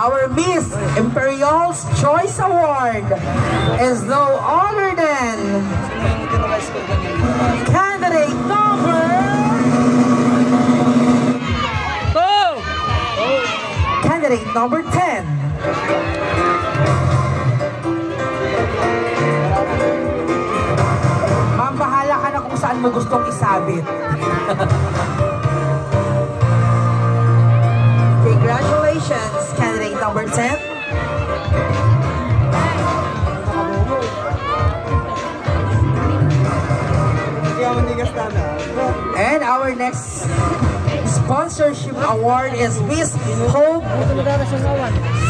Our Miss Imperial's Choice Award is no other than candidate number 10. Ma'am, bahala ka na kung saan mo gustong isabit. Congratulations, candidate number 10. And our next sponsorship award is Miss Hope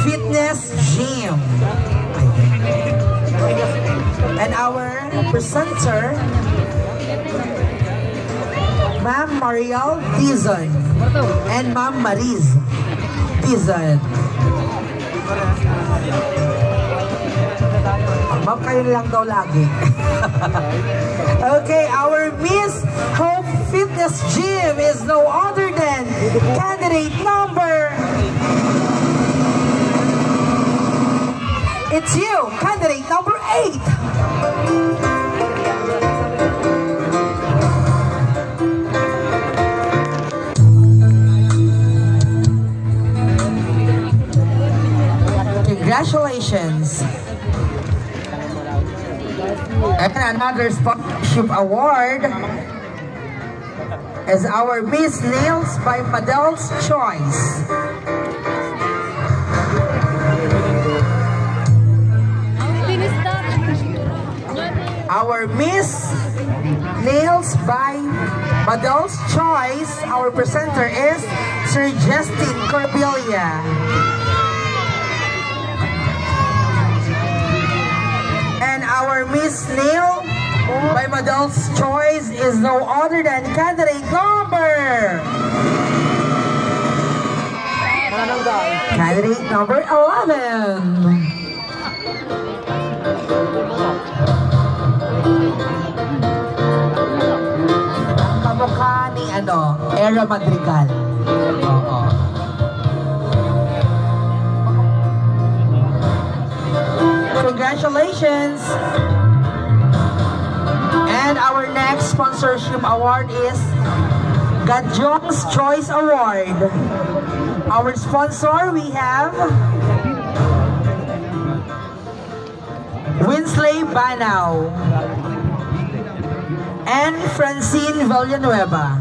Fitness Gym. And our presenter, Ma'am Mariel Dizon and Ma'am Mariz Dizon. Ma'am, kayo lang daw lagi. Okay, our Miss Hope Fitness Gym is no other than candidate number... It's you, candidate number 8. Congratulations. And another sponsorship award is our Miss Nails by Madel's Choice. Our Miss Nails by Madel's Choice, our presenter is Sir Justin Corbilla. And our Miss Nail by Madel's Choice is no other than candidate number... Candidate number 11. Kamukha ni Era Madrigal. Oo. Congratulations! And our next sponsorship award is Gadjong's Choice Award. Our sponsor, we have Winsley Banao and Francine Villanueva.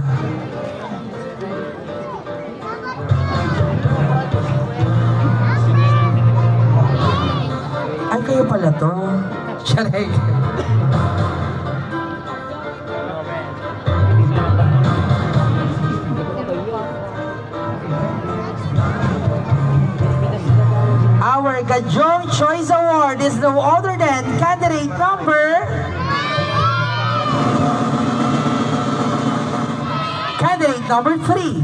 Ay, kayo pala to. Charek. Our Gadjong Choice Award is no other than candidate number... Candidate number 3.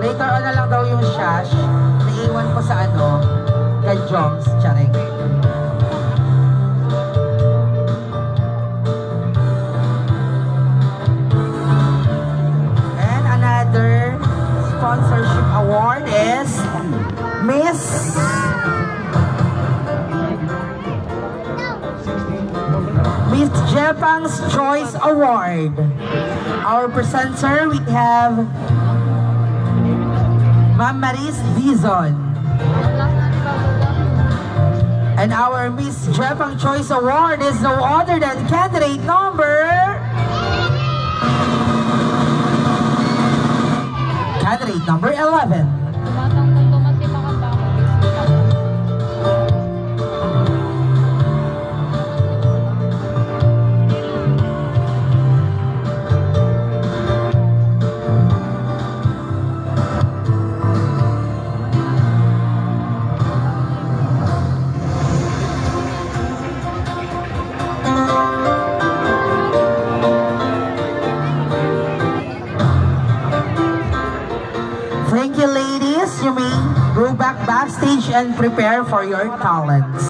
Later on na lang daw yung shash. Naiwan ko sa Gadjong's. Charek. And another sponsorship award is Miss Jepang's Choice Award. Our presenter, we have Ma'am Mariz Dizon. And our Miss Jepang Choice Award is no other than candidate number... Candidate number 11. Thank you, ladies. You may go backstage and prepare for your talents.